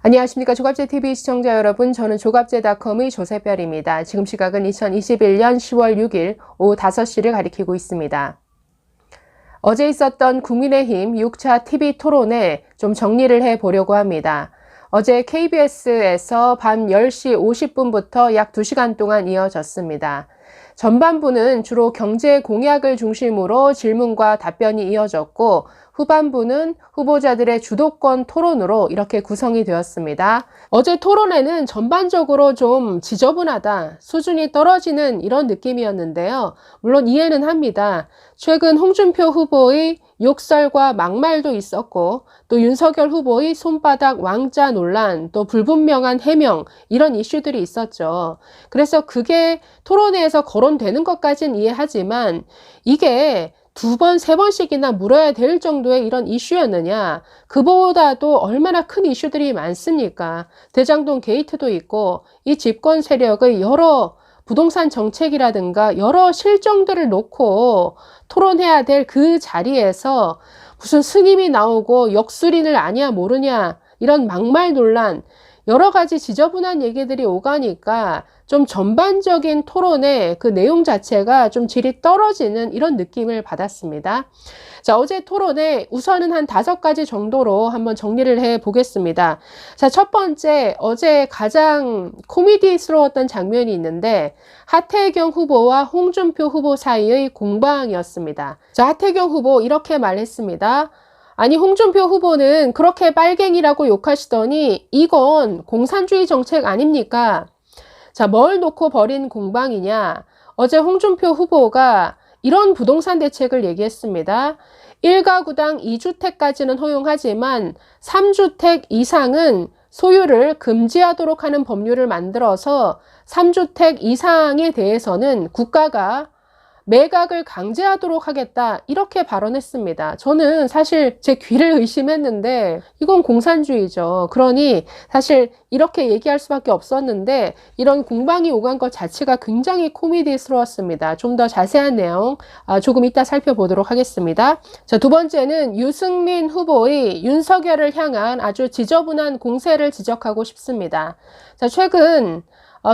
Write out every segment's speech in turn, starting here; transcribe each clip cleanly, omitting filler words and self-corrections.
안녕하십니까. 조갑제TV 시청자 여러분, 저는 조갑제닷컴의 조세별입니다. 지금 시각은 2021년 10월 6일 오후 5시를 가리키고 있습니다. 어제 있었던 국민의힘 6차 TV 토론에 좀 정리를 해보려고 합니다. 어제 KBS에서 밤 10시 50분부터 약 2시간 동안 이어졌습니다. 전반부는 주로 경제 공약을 중심으로 질문과 답변이 이어졌고, 후반부는 후보자들의 주도권 토론으로 이렇게 구성이 되었습니다. 어제 토론회는 전반적으로 좀 지저분하다, 수준이 떨어지는 이런 느낌이었는데요. 물론 이해는 합니다. 최근 홍준표 후보의 욕설과 막말도 있었고, 또 윤석열 후보의 손바닥 왕자 논란, 또 불분명한 해명, 이런 이슈들이 있었죠. 그래서 그게 토론회에서 거론되는 것까지는 이해하지만 이게 2번, 3번씩이나 물어야 될 정도의 이런 이슈였느냐? 그보다도 얼마나 큰 이슈들이 많습니까? 대장동 게이트도 있고, 이 집권 세력의 여러 부동산 정책이라든가 여러 실정들을 놓고 토론해야 될 그 자리에서 무슨 스님이 나오고 역술인을 아냐 모르냐 이런 막말 논란, 여러 가지 지저분한 얘기들이 오가니까 좀 전반적인 토론의 그 내용 자체가 좀 질이 떨어지는 이런 느낌을 받았습니다. 자, 어제 토론에 우선은 한 5가지 정도로 한번 정리를 해 보겠습니다. 자, 첫 번째, 어제 가장 코미디스러웠던 장면이 있는데 하태경 후보와 홍준표 후보 사이의 공방이었습니다. 자, 하태경 후보 이렇게 말했습니다. 아니, 홍준표 후보는 그렇게 빨갱이라고 욕하시더니 이건 공산주의 정책 아닙니까? 자, 뭘 놓고 벌인 공방이냐? 어제 홍준표 후보가 이런 부동산 대책을 얘기했습니다. 1가구당 2주택까지는 허용하지만 3주택 이상은 소유를 금지하도록 하는 법률을 만들어서 3주택 이상에 대해서는 국가가 매각을 강제하도록 하겠다, 이렇게 발언했습니다. 저는 사실 제 귀를 의심했는데 이건 공산주의죠. 그러니 사실 이렇게 얘기할 수밖에 없었는데 이런 공방이 오간 것 자체가 굉장히 코미디스러웠습니다. 좀 더 자세한 내용 조금 이따 살펴보도록 하겠습니다. 자, 2번째는 유승민 후보의 윤석열을 향한 아주 지저분한 공세를 지적하고 싶습니다. 자, 최근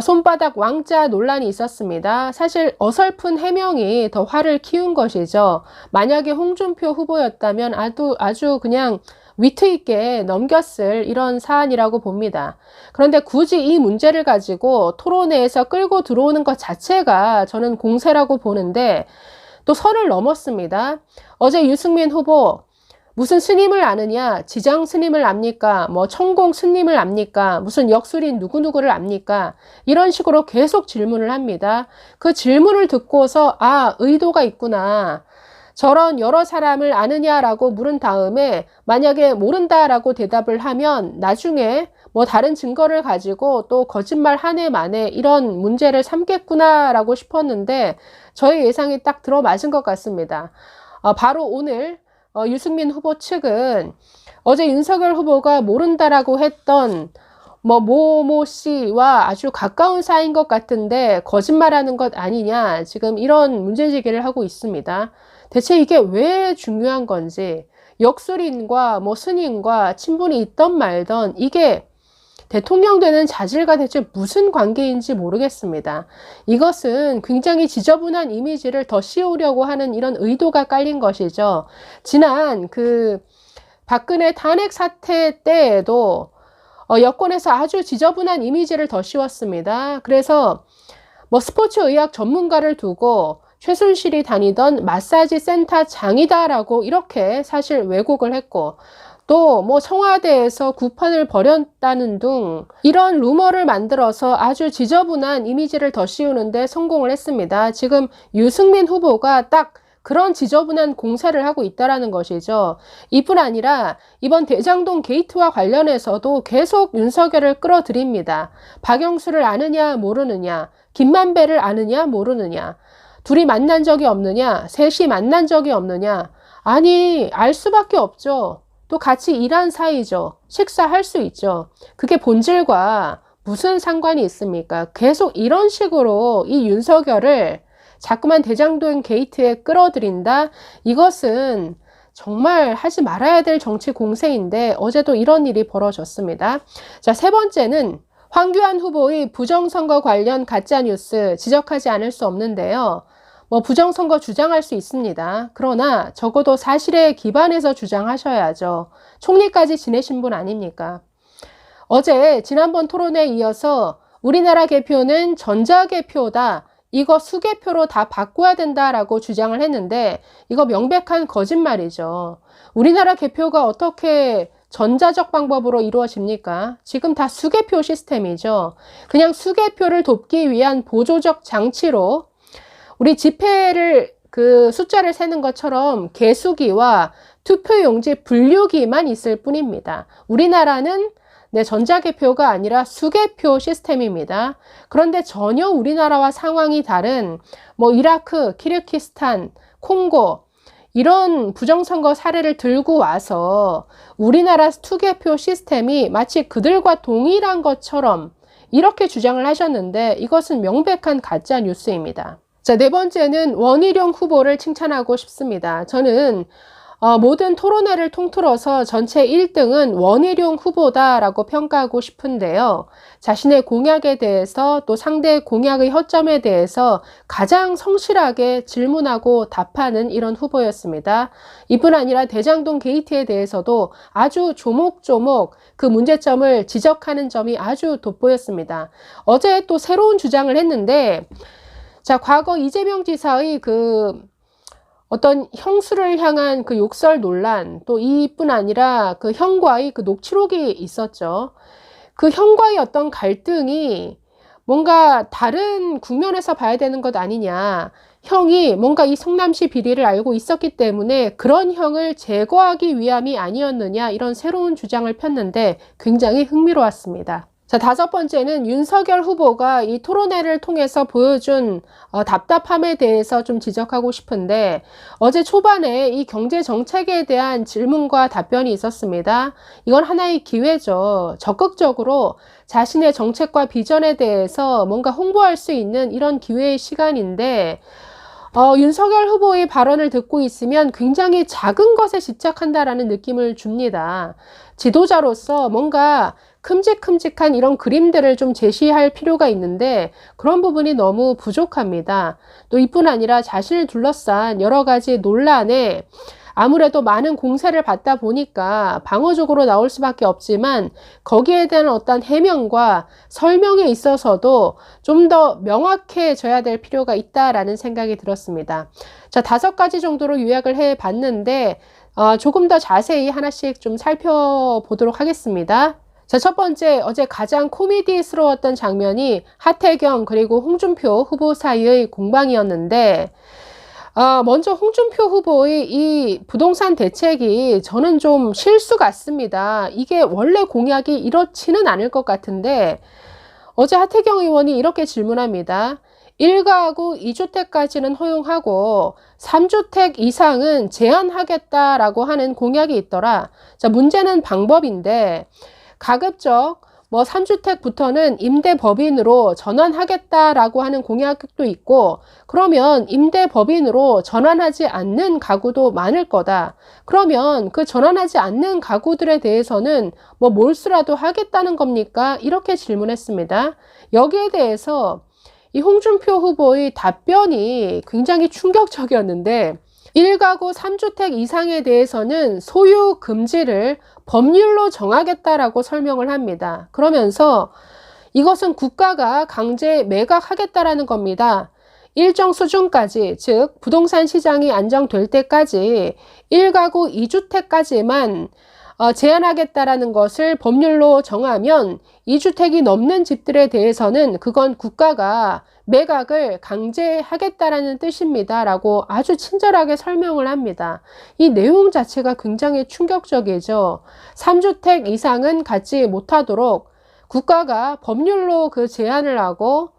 손바닥 왕자 논란이 있었습니다. 사실 어설픈 해명이 더 화를 키운 것이죠. 만약에 홍준표 후보였다면 아주 그냥 위트 있게 넘겼을 이런 사안이라고 봅니다. 그런데 굳이 이 문제를 가지고 토론회에서 끌고 들어오는 것 자체가 저는 공세라고 보는데 또 선을 넘었습니다. 어제 유승민 후보 무슨 스님을 아느냐, 지장 스님을 압니까, 뭐 천공 스님을 압니까, 무슨 역술인 누구누구를 압니까, 이런 식으로 계속 질문을 합니다. 그 질문을 듣고서 의도가 있구나, 저런 여러 사람을 아느냐라고 물은 다음에 만약에 모른다라고 대답을 하면 나중에 뭐 다른 증거를 가지고 또 거짓말 한 해 만에 이런 문제를 삼겠구나라고 싶었는데 저의 예상이 딱 들어맞은 것 같습니다. 바로 오늘 유승민 후보 측은 어제 윤석열 후보가 모른다라고 했던 모모 씨와 아주 가까운 사이인 것 같은데 거짓말하는 것 아니냐, 지금 이런 문제제기를 하고 있습니다. 대체 이게 왜 중요한 건지, 역술인과 스님과 친분이 있던 말던 이게 대통령 되는 자질과 대체 무슨 관계인지 모르겠습니다. 이것은 굉장히 지저분한 이미지를 더 씌우려고 하는 이런 의도가 깔린 것이죠. 지난 박근혜 탄핵 사태 때에도 여권에서 아주 지저분한 이미지를 더 씌웠습니다. 그래서 스포츠의학 전문가를 두고 최순실이 다니던 마사지 센터 장이다라고 이렇게 사실 왜곡을 했고, 또 청와대에서 구판을 벌였다는 등 이런 루머를 만들어서 아주 지저분한 이미지를 더 씌우는데 성공을 했습니다. 지금 유승민 후보가 딱 그런 지저분한 공세를 하고 있다는 것이죠. 이뿐 아니라 이번 대장동 게이트와 관련해서도 계속 윤석열을 끌어들입니다. 박영수를 아느냐 모르느냐, 김만배를 아느냐 모르느냐, 둘이 만난 적이 없느냐, 셋이 만난 적이 없느냐. 아니, 알 수밖에 없죠. 또 같이 일한 사이죠. 식사할 수 있죠. 그게 본질과 무슨 상관이 있습니까? 계속 이런 식으로 이 윤석열을 자꾸만 대장동 게이트에 끌어들인다? 이것은 정말 하지 말아야 될 정치 공세인데 어제도 이런 일이 벌어졌습니다. 자, 세 번째는 황교안 후보의 부정선거 관련 가짜뉴스 지적하지 않을 수 없는데요. 부정선거 주장할 수 있습니다. 그러나 적어도 사실에 기반해서 주장하셔야죠. 총리까지 지내신 분 아닙니까? 어제 지난번 토론회에 이어서 우리나라 개표는 전자개표다. 이거 수개표로 다 바꿔야 된다라고 주장을 했는데 이거 명백한 거짓말이죠. 우리나라 개표가 어떻게 전자적 방법으로 이루어집니까? 지금 다 수개표 시스템이죠. 그냥 수개표를 돕기 위한 보조적 장치로 우리 지폐를 숫자를 세는 것처럼 개수기와 투표용지 분류기만 있을 뿐입니다. 우리나라는 전자개표가 아니라 수개표 시스템입니다. 그런데 전혀 우리나라와 상황이 다른 이라크, 키르기스탄, 콩고 이런 부정선거 사례를 들고 와서 우리나라 투개표 시스템이 마치 그들과 동일한 것처럼 이렇게 주장을 하셨는데 이것은 명백한 가짜 뉴스입니다. 자, 네 번째는 원희룡 후보를 칭찬하고 싶습니다. 저는 모든 토론회를 통틀어서 전체 1등은 원희룡 후보다라고 평가하고 싶은데요. 자신의 공약에 대해서 또 상대의 공약의 허점에 대해서 가장 성실하게 질문하고 답하는 이런 후보였습니다. 이뿐 아니라 대장동 게이트에 대해서도 아주 조목조목 그 문제점을 지적하는 점이 아주 돋보였습니다. 어제 또 새로운 주장을 했는데 자, 과거 이재명 지사의 어떤 형수를 향한 욕설 논란, 또 이뿐 아니라 형과의 녹취록이 있었죠. 형과의 어떤 갈등이 뭔가 다른 국면에서 봐야 되는 것 아니냐. 형이 뭔가 이 성남시 비리를 알고 있었기 때문에 그런 형을 제거하기 위함이 아니었느냐, 이런 새로운 주장을 폈는데 굉장히 흥미로웠습니다. 자, 다섯 번째는 윤석열 후보가 이 토론회를 통해서 보여준 답답함에 대해서 좀 지적하고 싶은데 어제 초반에 이 경제 정책에 대한 질문과 답변이 있었습니다. 이건 하나의 기회죠. 적극적으로 자신의 정책과 비전에 대해서 뭔가 홍보할 수 있는 이런 기회의 시간인데 윤석열 후보의 발언을 듣고 있으면 굉장히 작은 것에 집착한다라는 느낌을 줍니다. 지도자로서 뭔가 큼직큼직한 이런 그림들을 좀 제시할 필요가 있는데 그런 부분이 너무 부족합니다. 또 이뿐 아니라 자신을 둘러싼 여러 가지 논란에 아무래도 많은 공세를 받다 보니까 방어적으로 나올 수밖에 없지만 거기에 대한 어떤 해명과 설명에 있어서도 좀 더 명확해져야 될 필요가 있다라는 생각이 들었습니다. 자, 5가지 정도로 요약을 해봤는데 조금 더 자세히 하나씩 좀 살펴보도록 하겠습니다. 자, 첫 번째, 어제 가장 코미디스러웠던 장면이 하태경 그리고 홍준표 후보 사이의 공방이었는데 먼저 홍준표 후보의 이 부동산 대책이 저는 좀 실수 같습니다. 이게 원래 공약이 이렇지는 않을 것 같은데 어제 하태경 의원이 이렇게 질문합니다. 1가구 2주택까지는 허용하고 3주택 이상은 제한하겠다라고 하는 공약이 있더라. 자, 문제는 방법인데 가급적 3주택부터는 임대법인으로 전환하겠다라고 하는 공약도 있고 그러면 임대법인으로 전환하지 않는 가구도 많을 거다. 그러면 그 전환하지 않는 가구들에 대해서는 몰수라도 하겠다는 겁니까? 이렇게 질문했습니다. 여기에 대해서 이 홍준표 후보의 답변이 굉장히 충격적이었는데 1가구 3주택 이상에 대해서는 소유 금지를 법률로 정하겠다라고 설명을 합니다. 그러면서 이것은 국가가 강제 매각하겠다라는 겁니다. 일정 수준까지, 즉 부동산 시장이 안정될 때까지 1가구 2주택까지만 제한하겠다라는 것을 법률로 정하면 2주택이 넘는 집들에 대해서는 그건 국가가 매각을 강제하겠다라는 뜻입니다. 라고 아주 친절하게 설명을 합니다. 이 내용 자체가 굉장히 충격적이죠. 3주택 이상은 갖지 못하도록 국가가 법률로 제한을 하고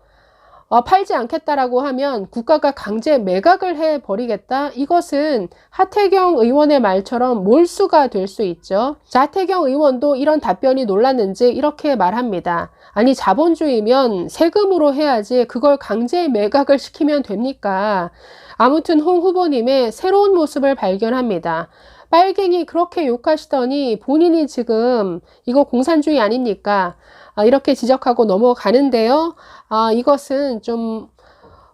팔지 않겠다라고 하면 국가가 강제 매각을 해버리겠다. 이것은 하태경 의원의 말처럼 몰수가 될 수 있죠. 자, 하태경 의원도 이런 답변이 놀랐는지 이렇게 말합니다. 아니, 자본주의면 세금으로 해야지 그걸 강제 매각을 시키면 됩니까? 아무튼 홍 후보님의 새로운 모습을 발견합니다. 빨갱이 그렇게 욕하시더니 본인이 지금 이거 공산주의 아닙니까? 이렇게 지적하고 넘어가는데요. 이것은 좀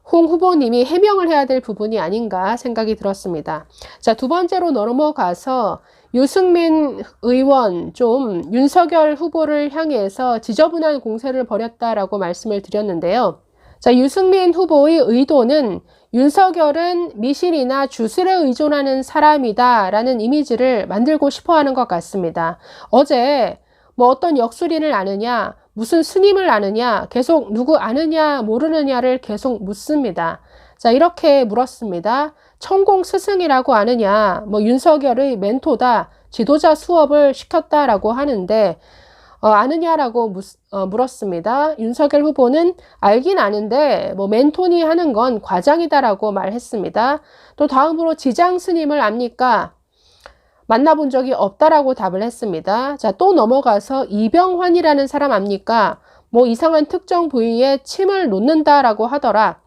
홍 후보님이 해명을 해야 될 부분이 아닌가 생각이 들었습니다. 자, 두 번째로 넘어가서 유승민 의원 좀 윤석열 후보를 향해서 지저분한 공세를 벌였다라고 말씀을 드렸는데요. 자, 유승민 후보의 의도는 윤석열은 미신이나 주술에 의존하는 사람이다 라는 이미지를 만들고 싶어 하는 것 같습니다. 어제 뭐 어떤 역술인을 아느냐, 무슨 스님을 아느냐, 계속 누구 아느냐 모르느냐를 계속 묻습니다. 자, 이렇게 물었습니다. 천공 스승이라고 아느냐, 뭐 윤석열의 멘토다, 지도자 수업을 시켰다라고 하는데 아느냐라고 물었습니다. 윤석열 후보는 알긴 아는데 뭐 멘토니 하는 건 과장이다라고 말했습니다. 또 다음으로 지장 스님을 압니까? 만나본 적이 없다라고 답을 했습니다. 자, 또 넘어가서 이병환이라는 사람 압니까? 뭐 이상한 특정 부위에 침을 놓는다라고 하더라.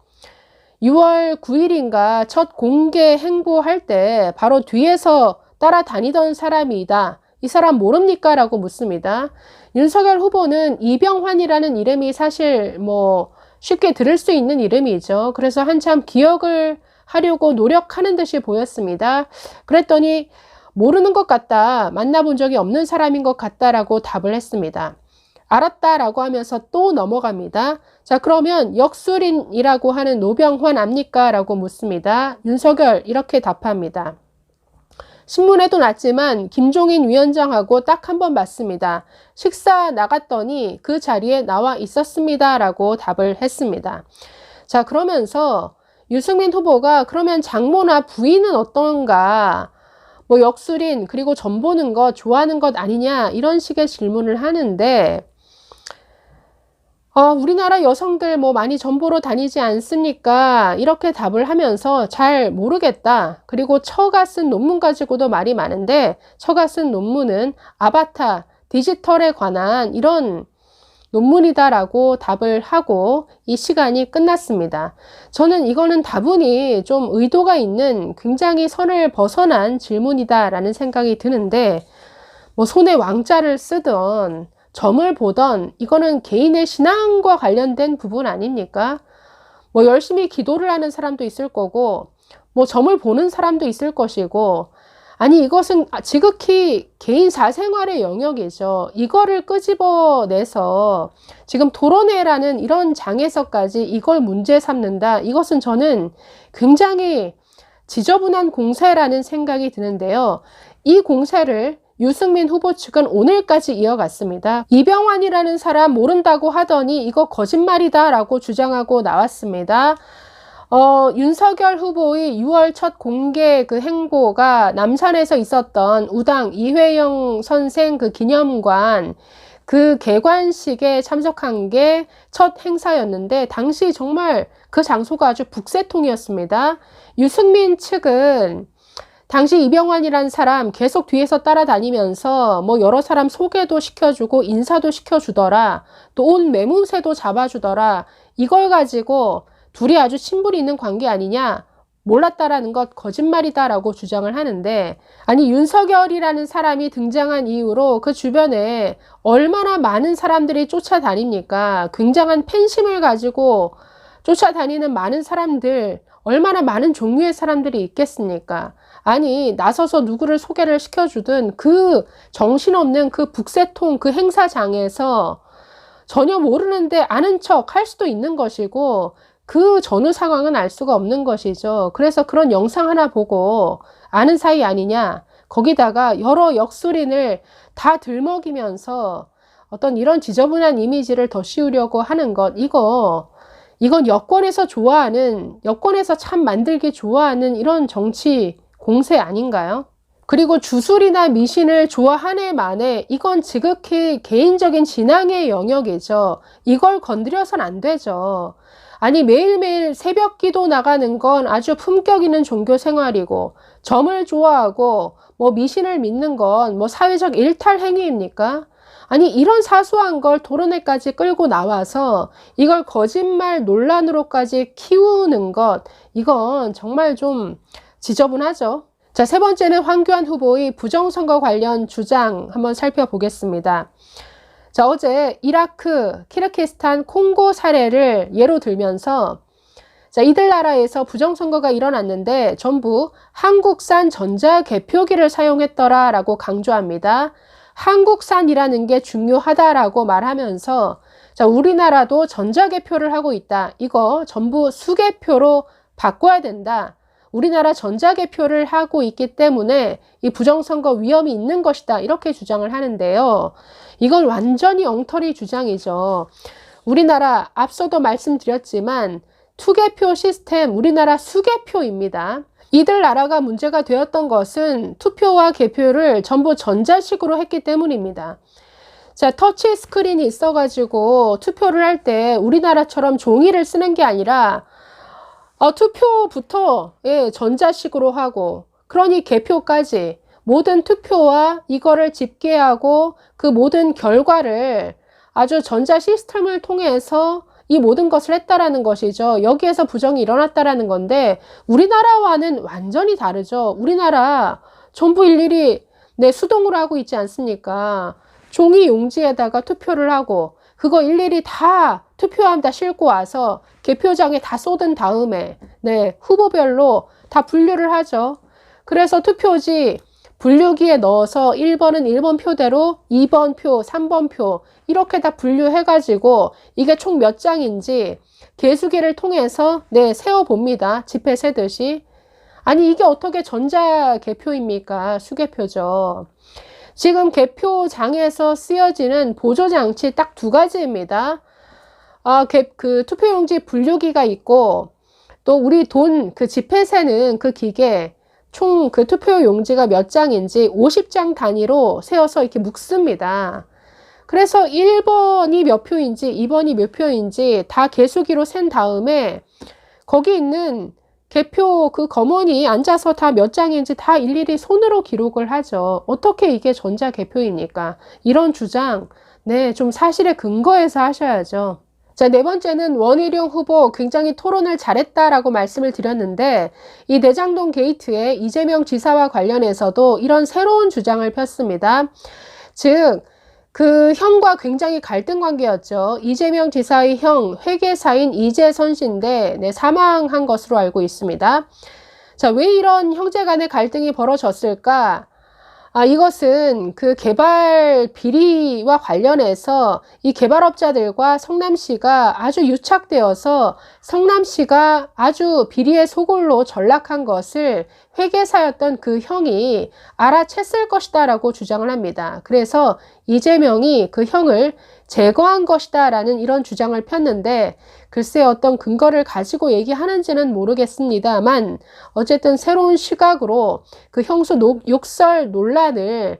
6월 9일인가 첫 공개 행보할 때 바로 뒤에서 따라다니던 사람이다. 이 사람 모릅니까? 라고 묻습니다. 윤석열 후보는 이병환이라는 이름이 사실 뭐 쉽게 들을 수 있는 이름이죠. 그래서 한참 기억을 하려고 노력하는 듯이 보였습니다. 그랬더니 모르는 것 같다, 만나본 적이 없는 사람인 것 같다라고 답을 했습니다. 알았다라고 하면서 또 넘어갑니다. 자, 그러면 역술인이라고 하는 노병환 압니까? 라고 묻습니다. 윤석열 이렇게 답합니다. 신문에도 났지만 김종인 위원장하고 딱 한 번 봤습니다. 식사 나갔더니 그 자리에 나와 있었습니다. 라고 답을 했습니다. 자, 그러면서 유승민 후보가 그러면 장모나 부인은 어떤가? 뭐 역술인 그리고 점 보는 거 좋아하는 것 아니냐? 이런 식의 질문을 하는데 우리나라 여성들 뭐 많이 점 보러 다니지 않습니까? 이렇게 답을 하면서 잘 모르겠다. 그리고 처가 쓴 논문 가지고도 말이 많은데 처가 쓴 논문은 아바타, 디지털에 관한 이런 논문이다라고 답을 하고 이 시간이 끝났습니다. 저는 이거는 다분히 좀 의도가 있는 굉장히 선을 벗어난 질문이다라는 생각이 드는데 뭐 손에 왕자를 쓰던 점을 보던 이거는 개인의 신앙과 관련된 부분 아닙니까? 뭐 열심히 기도를 하는 사람도 있을 거고 뭐 점을 보는 사람도 있을 것이고 아니 이것은 지극히 개인 사생활의 영역이죠. 이거를 끄집어내서 지금 토론회라는 이런 장에서까지 이걸 문제 삼는다. 이것은 저는 굉장히 지저분한 공세라는 생각이 드는데요. 이 공세를 유승민 후보 측은 오늘까지 이어갔습니다. 이병환이라는 사람 모른다고 하더니 이거 거짓말이다 라고 주장하고 나왔습니다. 윤석열 후보의 6월 첫 공개 그 행보가 남산에서 있었던 우당 이회영 선생 그 기념관 그 개관식에 참석한 게 첫 행사였는데 당시 정말 그 장소가 아주 북새통이었습니다. 유승민 측은 당시 이병환이라는 사람 계속 뒤에서 따라다니면서 뭐 여러 사람 소개도 시켜주고 인사도 시켜주더라. 또 온 매무새도 잡아주더라. 이걸 가지고 둘이 아주 친분이 있는 관계 아니냐? 몰랐다라는 것 거짓말이다라고 주장을 하는데 아니 윤석열이라는 사람이 등장한 이후로 그 주변에 얼마나 많은 사람들이 쫓아다닙니까? 굉장한 팬심을 가지고 쫓아다니는 많은 사람들, 얼마나 많은 종류의 사람들이 있겠습니까? 아니 나서서 누구를 소개를 시켜주든 그 정신없는 그 북새통 그 행사장에서 전혀 모르는데 아는 척 할 수도 있는 것이고 그 전후 상황은 알 수가 없는 것이죠. 그래서 그런 영상 하나 보고 아는 사이 아니냐. 거기다가 여러 역술인을 다 들먹이면서 어떤 이런 지저분한 이미지를 더 씌우려고 하는 것. 이건 여권에서 좋아하는, 여권에서 참 만들기 좋아하는 이런 정치 공세 아닌가요? 그리고 주술이나 미신을 좋아하네 마네 이건 지극히 개인적인 진앙의 영역이죠. 이걸 건드려선 안 되죠. 아니 매일매일 새벽 기도 나가는 건 아주 품격 있는 종교 생활이고 점을 좋아하고 뭐 미신을 믿는 건 뭐 사회적 일탈 행위입니까? 아니 이런 사소한 걸 토론회까지 끌고 나와서 이걸 거짓말 논란으로까지 키우는 것 이건 정말 좀 지저분하죠. 자, 세 번째는 황교안 후보의 부정선거 관련 주장 한번 살펴보겠습니다. 자, 어제 이라크, 키르기스탄, 콩고 사례를 예로 들면서 자, 이들 나라에서 부정선거가 일어났는데 전부 한국산 전자개표기를 사용했더라라고 강조합니다. 한국산이라는 게 중요하다라고 말하면서 자, 우리나라도 전자개표를 하고 있다. 이거 전부 수개표로 바꿔야 된다. 우리나라 전자개표를 하고 있기 때문에 이 부정선거 위험이 있는 것이다. 이렇게 주장을 하는데요. 이건 완전히 엉터리 주장이죠. 우리나라 앞서도 말씀드렸지만 투개표 시스템, 우리나라 수개표입니다. 이들 나라가 문제가 되었던 것은 투표와 개표를 전부 전자식으로 했기 때문입니다. 자, 터치 스크린이 있어가지고 투표를 할 때 우리나라처럼 종이를 쓰는 게 아니라 투표부터 전자식으로 하고 그러니 개표까지 모든 투표와 이거를 집계하고 그 모든 결과를 아주 전자 시스템을 통해서 이 모든 것을 했다라는 것이죠. 여기에서 부정이 일어났다라는 건데 우리나라와는 완전히 다르죠. 우리나라 전부 일일이 수동으로 하고 있지 않습니까? 종이 용지에다가 투표를 하고 그거 일일이 다 투표함 다 싣고 와서 개표장에 다 쏟은 다음에 후보별로 다 분류를 하죠. 그래서 투표지 분류기에 넣어서 1번은 1번 표대로 2번 표, 3번 표 이렇게 다 분류해가지고 이게 총 몇 장인지 개수기를 통해서 세어봅니다. 지폐 세듯이. 아니 이게 어떻게 전자개표입니까? 수개표죠. 지금 개표장에서 쓰여지는 보조장치 딱 두 가지입니다. 그 투표용지 분류기가 있고 또 우리 돈 그 지폐 세는 그 기계 총 그 투표 용지가 몇 장인지 50장 단위로 세어서 이렇게 묶습니다. 그래서 1번이 몇 표인지 2번이 몇 표인지 다 개수기로 센 다음에 거기 있는 개표 그 검언이 앉아서 다 몇 장인지 다 일일이 손으로 기록을 하죠. 어떻게 이게 전자개표입니까? 이런 주장 좀 사실에 근거해서 하셔야죠. 자, 네 번째는 원희룡 후보 굉장히 토론을 잘했다라고 말씀을 드렸는데 이 대장동 게이트에 이재명 지사와 관련해서도 이런 새로운 주장을 폈습니다. 즉, 그 형과 굉장히 갈등 관계였죠. 이재명 지사의 형 회계사인 이재선 씨인데 사망한 것으로 알고 있습니다. 자, 왜 이런 형제 간의 갈등이 벌어졌을까? 이것은 그 개발 비리와 관련해서 이 개발업자들과 성남시가 아주 유착되어서 성남시가 아주 비리의 소굴로 전락한 것을 회계사였던 그 형이 알아챘을 것이다 라고 주장을 합니다. 그래서 이재명이 그 형을 제거한 것이다 라는 이런 주장을 폈는데 글쎄 어떤 근거를 가지고 얘기하는지는 모르겠습니다만 어쨌든 새로운 시각으로 그 형수 욕설 논란을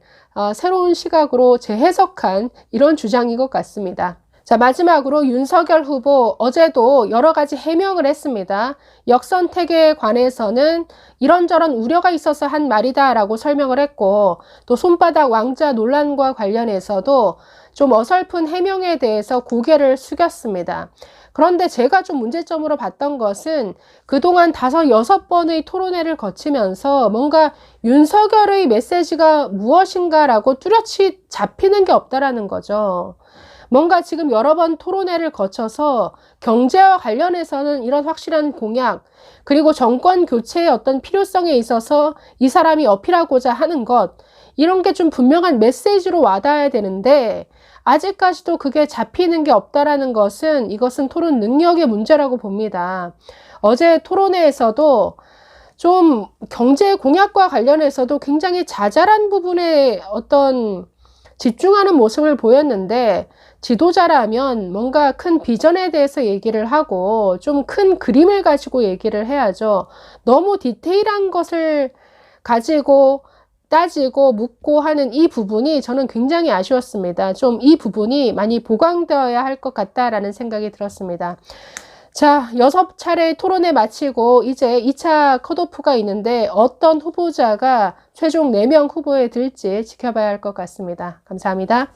새로운 시각으로 재해석한 이런 주장인 것 같습니다. 자, 마지막으로 윤석열 후보 어제도 여러 가지 해명을 했습니다. 역선택에 관해서는 이런저런 우려가 있어서 한 말이다 라고 설명을 했고 또 손바닥 왕자 논란과 관련해서도 좀 어설픈 해명에 대해서 고개를 숙였습니다. 그런데 제가 좀 문제점으로 봤던 것은 그동안 5, 6번의 토론회를 거치면서 뭔가 윤석열의 메시지가 무엇인가라고 뚜렷이 잡히는 게 없다라는 거죠. 뭔가 지금 여러 번 토론회를 거쳐서 경제와 관련해서는 이런 확실한 공약, 그리고 정권 교체의 어떤 필요성에 있어서 이 사람이 어필하고자 하는 것, 이런 게 좀 분명한 메시지로 와닿아야 되는데 아직까지도 그게 잡히는 게 없다라는 것은 이것은 토론 능력의 문제라고 봅니다. 어제 토론회에서도 좀 경제 공약과 관련해서도 굉장히 자잘한 부분에 어떤 집중하는 모습을 보였는데 지도자라면 뭔가 큰 비전에 대해서 얘기를 하고 좀 큰 그림을 가지고 얘기를 해야죠. 너무 디테일한 것을 가지고 따지고 묻고 하는 이 부분이 저는 굉장히 아쉬웠습니다. 좀 이 부분이 많이 보강되어야 할 것 같다라는 생각이 들었습니다. 자, 6차례 토론회 마치고 이제 2차 컷오프가 있는데 어떤 후보자가 최종 4명 후보에 들지 지켜봐야 할 것 같습니다. 감사합니다.